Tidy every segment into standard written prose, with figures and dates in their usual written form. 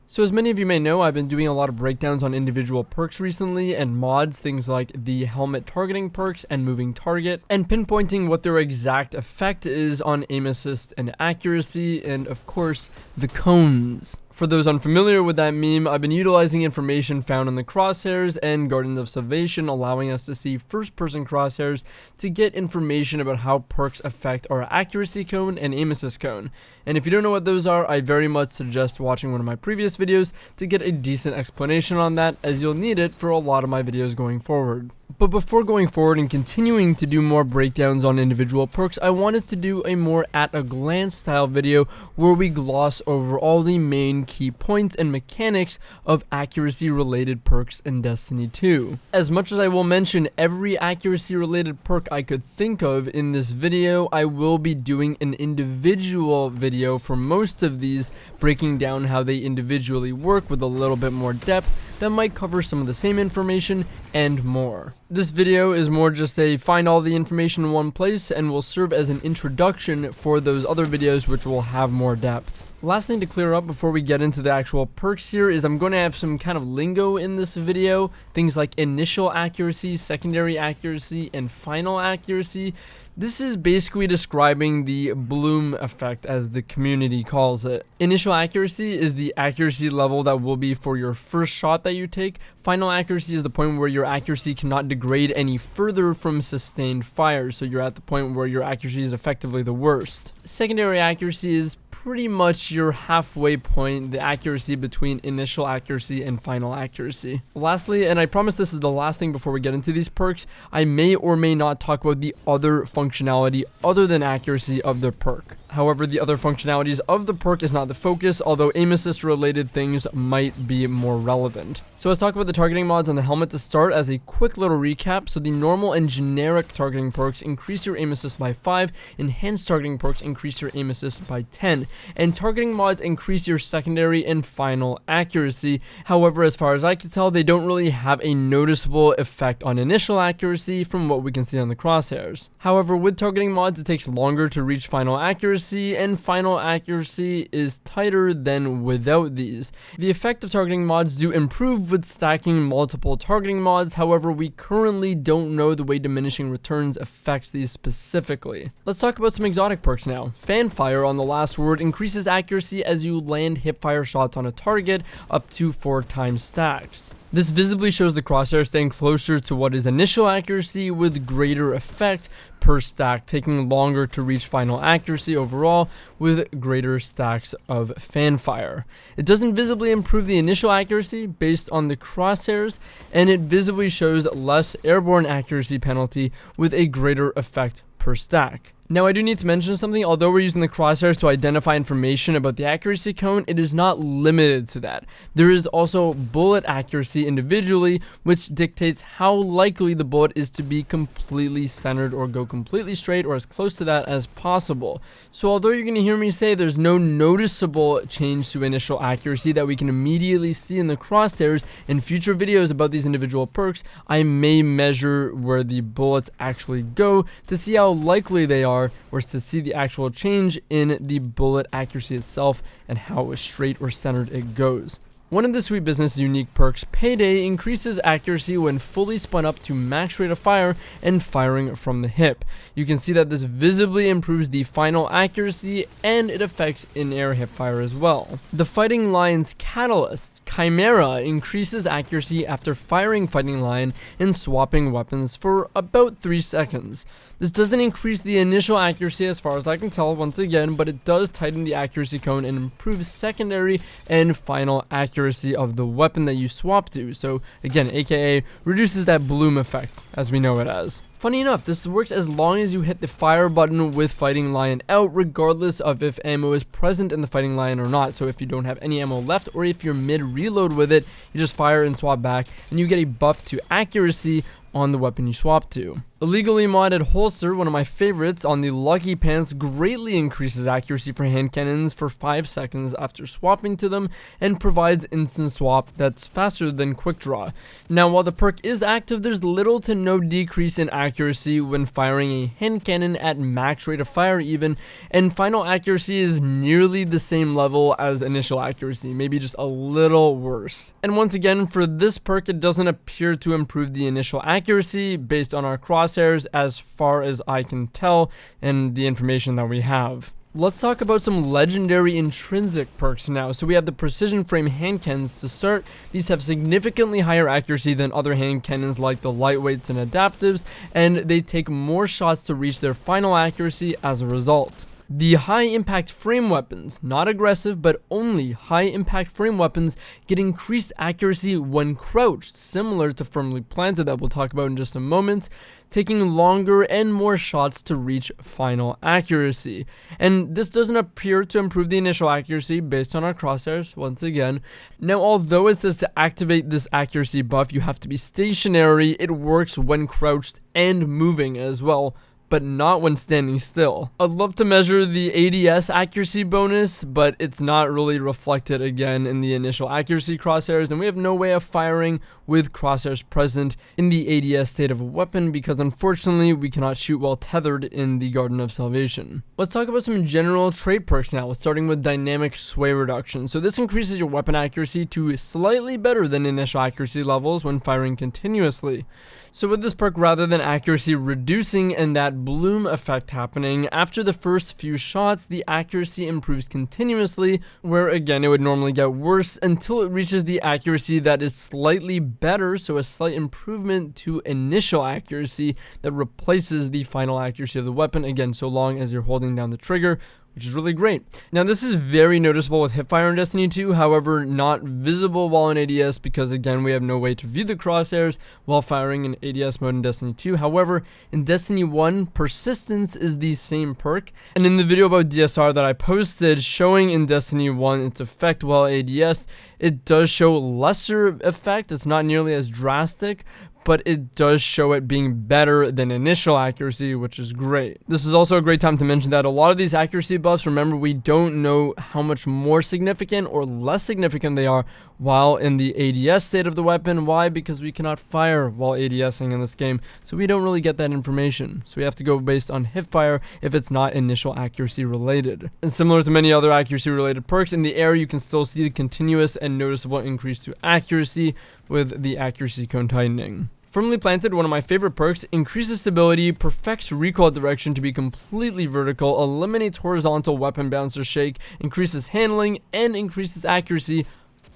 So as many of you may know, I've been doing a lot of breakdowns on individual perks recently and mods, things like the helmet targeting perks and moving target, and pinpointing what their exact effect is on aim assist and accuracy, and of course, the cones. For those unfamiliar with that meme, I've been utilizing information found in the crosshairs and Gardens of Salvation, allowing us to see first-person crosshairs to get information about how perks affect our accuracy cone and aim assist cone. And if you don't know what those are, I very much suggest watching one of my previous videos to get a decent explanation on that, as you'll need it for a lot of my videos going forward. But before going forward and continuing to do more breakdowns on individual perks, I wanted to do a more at-a-glance style video where we gloss over all the main key points and mechanics of accuracy-related perks in Destiny 2. As much as I will mention every accuracy-related perk I could think of in this video, I will be doing an individual video for most of these, breaking down how they individually work with a little bit more depth that might cover some of the same information and more. This video is more just a find all the information in one place and will serve as an introduction for those other videos which will have more depth. Last thing to clear up before we get into the actual perks here is I'm going to have some kind of lingo in this video, things like initial accuracy, secondary accuracy, and final accuracy. This is basically describing the bloom effect, as the community calls it. Initial accuracy is the accuracy level that will be for your first shot that you take. Final accuracy is the point where your accuracy cannot degrade any further from sustained fire, so you're at the point where your accuracy is effectively the worst. Secondary accuracy is pretty much your halfway point, the accuracy between initial accuracy and final accuracy. Lastly, and I promise this is the last thing before we get into these perks, I may or may not talk about the other functionality other than accuracy of the perk. However, the other functionalities of the perk is not the focus, although aim assist related things might be more relevant. So let's talk about the targeting mods on the helmet to start as a quick little recap. So the normal and generic targeting perks increase your aim assist by 5, enhanced targeting perks increase your aim assist by 10, and targeting mods increase your secondary and final accuracy. However, as far as I can tell, they don't really have a noticeable effect on initial accuracy from what we can see on the crosshairs. However, with targeting mods, it takes longer to reach final accuracy, and final accuracy is tighter than without these. The effect of targeting mods do improve with stacking multiple targeting mods, however we currently don't know the way diminishing returns affects these specifically. Let's talk about some exotic perks now. Fanfire on the last word increases accuracy as you land hipfire shots on a target up to 4 times stacks. This visibly shows the crosshair staying closer to what is initial accuracy with greater effect per stack, taking longer to reach final accuracy overall with greater stacks of fanfire. It doesn't visibly improve the initial accuracy based on the crosshairs, and it visibly shows less airborne accuracy penalty with a greater effect per stack. Now I do need to mention something. Although we're using the crosshairs to identify information about the accuracy cone, it is not limited to that. There is also bullet accuracy individually, which dictates how likely the bullet is to be completely centered or go completely straight or as close to that as possible. So although you're going to hear me say there's no noticeable change to initial accuracy that we can immediately see in the crosshairs, in future videos about these individual perks, I may measure where the bullets actually go to see how likely they are, or to see the actual change in the bullet accuracy itself and how straight or centered it goes. One of the Sweet Business unique perks, Payday, increases accuracy when fully spun up to max rate of fire and firing from the hip. You can see that this visibly improves the final accuracy and it affects in-air hip fire as well. The Fighting Lion's Catalyst, Chimera, increases accuracy after firing Fighting Lion and swapping weapons for about 3 seconds. This doesn't increase the initial accuracy as far as I can tell once again, but it does tighten the accuracy cone and improve secondary and final accuracy of the weapon that you swap to. So again, aka reduces that bloom effect as we know it as. Funny enough, this works as long as you hit the fire button with Fighting Lion out, regardless of if ammo is present in the Fighting Lion or not. So if you don't have any ammo left, or if you're mid-reload with it, you just fire and swap back, and you get a buff to accuracy on the weapon you swap to. Illegally modded holster, one of my favorites on the Lucky Pants, greatly increases accuracy for hand cannons for 5 seconds after swapping to them and provides instant swap that's faster than quick draw. Now, while the perk is active, there's little to no decrease in accuracy when firing a hand cannon at max rate of fire even, and final accuracy is nearly the same level as initial accuracy, maybe just a little worse. And once again, for this perk, it doesn't appear to improve the initial accuracy based on our crosshairs as far as I can tell and the information that we have. Let's talk about some legendary intrinsic perks now. So we have the precision frame hand cannons to start. These have significantly higher accuracy than other hand cannons like the lightweights and adaptives, and they take more shots to reach their final accuracy as a result. The high impact frame weapons, not aggressive but only high impact frame weapons, get increased accuracy when crouched, similar to firmly planted that we'll talk about in just a moment, taking longer and more shots to reach final accuracy. And this doesn't appear to improve the initial accuracy based on our crosshairs once again. Now, although it says to activate this accuracy buff you have to be stationary, it works when crouched and moving as well, but not when standing still. I'd love to measure the ADS accuracy bonus, but it's not really reflected again in the initial accuracy crosshairs, and we have no way of firing with crosshairs present in the ADS state of a weapon because unfortunately we cannot shoot while tethered in the Garden of Salvation. Let's talk about some general trait perks now, starting with dynamic sway reduction. So this increases your weapon accuracy to slightly better than initial accuracy levels when firing continuously. So with this perk, rather than accuracy reducing and that bloom effect happening, after the first few shots, the accuracy improves continuously, where again it would normally get worse until it reaches the accuracy that is slightly better, so a slight improvement to initial accuracy that replaces the final accuracy of the weapon, again so long as you're holding down the trigger, which is really great. Now this is very noticeable with hipfire in Destiny 2, however not visible while in ADS because again we have no way to view the crosshairs while firing in ADS mode in Destiny 2. However, in Destiny 1, persistence is the same perk, and in the video about DSR that I posted showing in Destiny 1 its effect while ADS, it does show lesser effect. It's not nearly as drastic, but it does show it being better than initial accuracy, which is great. This is also a great time to mention that a lot of these accuracy buffs, remember, we don't know how much more significant or less significant they are while in the ADS state of the weapon. Why? Because we cannot fire while ADSing in this game, so we don't really get that information. So we have to go based on hipfire if it's not initial accuracy related. And similar to many other accuracy related perks, in the air you can still see the continuous and noticeable increase to accuracy with the accuracy cone tightening. Firmly planted, one of my favorite perks, increases stability, perfects recoil direction to be completely vertical, eliminates horizontal weapon bouncer shake, increases handling, and increases accuracy,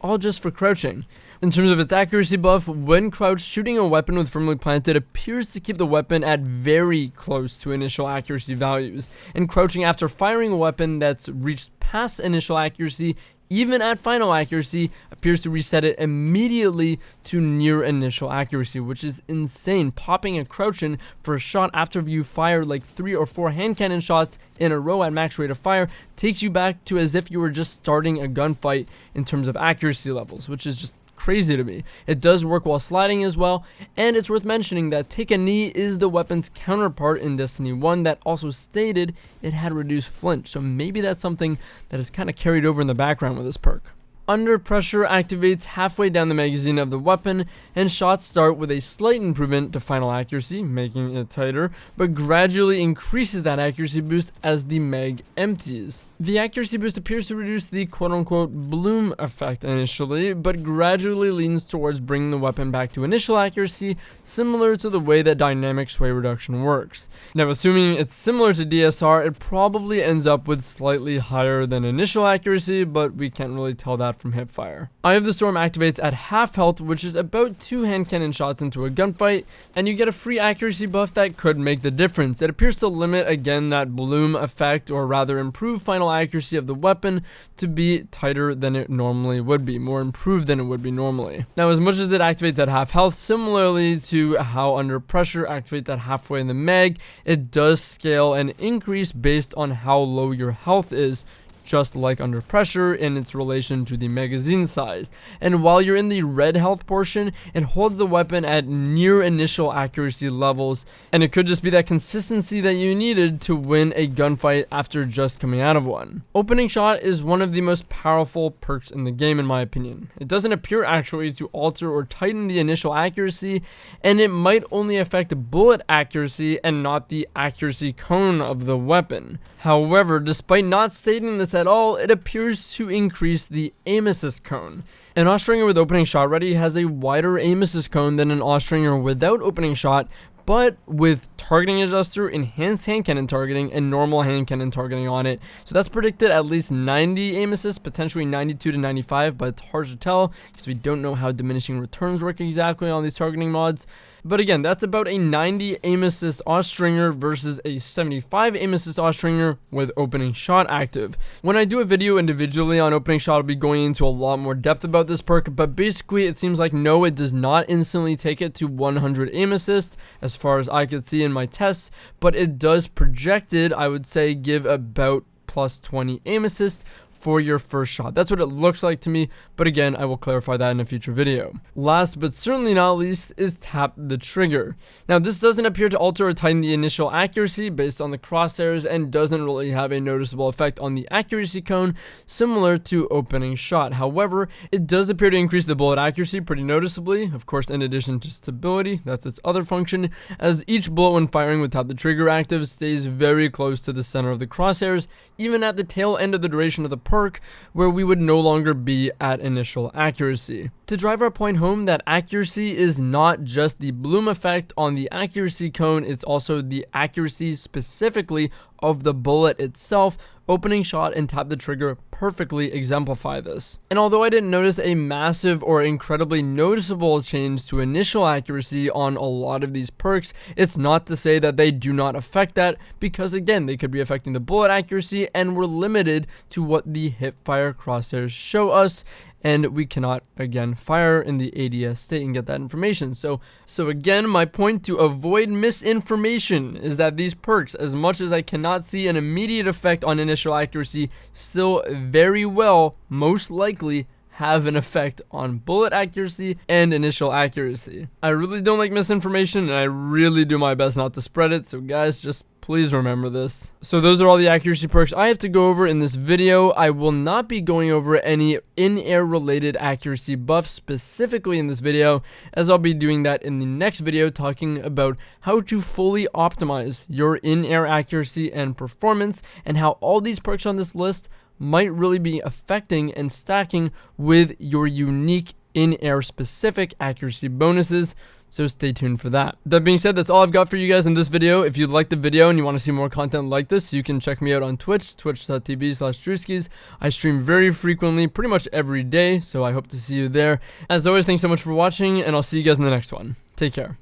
all just for crouching. In terms of its accuracy buff, when crouched, shooting a weapon with firmly planted appears to keep the weapon at very close to initial accuracy values, and crouching after firing a weapon that's reached past initial accuracy, even at final accuracy, appears to reset it immediately to near initial accuracy, which is insane. Popping a crouch in for a shot after you fire like 3 or 4 hand cannon shots in a row at max rate of fire takes you back to as if you were just starting a gunfight in terms of accuracy levels, which is just crazy to me. It does work while sliding as well, and it's worth mentioning that Take a Knee is the weapon's counterpart in Destiny 1 that also stated it had reduced flinch, so maybe that's something that is kind of carried over in the background with this perk. Under pressure activates halfway down the magazine of the weapon, and shots start with a slight improvement to final accuracy, making it tighter, but gradually increases that accuracy boost as the mag empties. The accuracy boost appears to reduce the quote-unquote bloom effect initially, but gradually leans towards bringing the weapon back to initial accuracy, similar to the way that dynamic sway reduction works. Now, assuming it's similar to DSR, it probably ends up with slightly higher than initial accuracy, but we can't really tell that from hipfire. Eye of the Storm activates at half health, which is about 2 hand cannon shots into a gunfight, and you get a free accuracy buff that could make the difference. It appears to limit again that bloom effect, or rather improve final accuracy of the weapon to be tighter than it normally would be, more improved than it would be normally. Now, as much as it activates at half health, similarly to how Under Pressure activates at halfway in the mag, it does scale and increase based on how low your health is, just like under pressure in its relation to the magazine size. And while you're in the red health portion, it holds the weapon at near initial accuracy levels, and it could just be that consistency that you needed to win a gunfight after just coming out of one. Opening shot is one of the most powerful perks in the game in my opinion. It doesn't appear actually to alter or tighten the initial accuracy, and it might only affect bullet accuracy and not the accuracy cone of the weapon. However, despite not stating this at all, it appears to increase the aim assist cone. An Austringer with opening shot ready has a wider aim assist cone than an Austringer without opening shot, but with targeting adjuster, enhanced hand cannon targeting, and normal hand cannon targeting on it. So that's predicted at least 90 aim assist, potentially 92 to 95, but it's hard to tell because we don't know how diminishing returns work exactly on these targeting mods. But again, that's about a 90 aim assist Austringer versus a 75 aim assist Austringer with opening shot active. When I do a video individually on opening shot, I'll be going into a lot more depth about this perk, but basically it seems like no, it does not instantly take it to 100 aim assist as far as I could see in my tests, but it does projected, I would say, give about plus 20 aim assist for your first shot. That's what it looks like to me, but again, I will clarify that in a future video. Last but certainly not least is tap the trigger. Now this doesn't appear to alter or tighten the initial accuracy based on the crosshairs and doesn't really have a noticeable effect on the accuracy cone similar to opening shot. However, it does appear to increase the bullet accuracy pretty noticeably, of course in addition to stability, that's its other function, as each bullet when firing with tap the trigger active stays very close to the center of the crosshairs, even at the tail end of the duration of the perk, where we would no longer be at initial accuracy. To drive our point home that accuracy is not just the bloom effect on the accuracy cone, it's also the accuracy specifically of the bullet itself. Opening shot and tap the trigger perfectly exemplify this. And although I didn't notice a massive or incredibly noticeable change to initial accuracy on a lot of these perks, it's not to say that they do not affect that, because again, they could be affecting the bullet accuracy and we're limited to what the hipfire crosshairs show us, and we cannot again fire in the ADS state and get that information. So again, my point to avoid misinformation is that these perks, as much as I cannot see an immediate effect on initial accuracy, still very well most likely have an effect on bullet accuracy and initial accuracy. I really don't like misinformation, and I really do my best not to spread it, so guys, just please remember this. So those are all the accuracy perks I have to go over in this video. I will not be going over any in-air related accuracy buffs specifically in this video, as I'll be doing that in the next video, talking about how to fully optimize your in-air accuracy and performance, and how all these perks on this list might really be affecting and stacking with your unique in-air specific accuracy bonuses. So stay tuned for that. That being said, that's all I've got for you guys in this video. If you liked the video and you want to see more content like this, you can check me out on Twitch, twitch.tv/Drewskys. I stream very frequently, pretty much every day, so I hope to see you there. As always, thanks so much for watching, and I'll see you guys in the next one. Take care.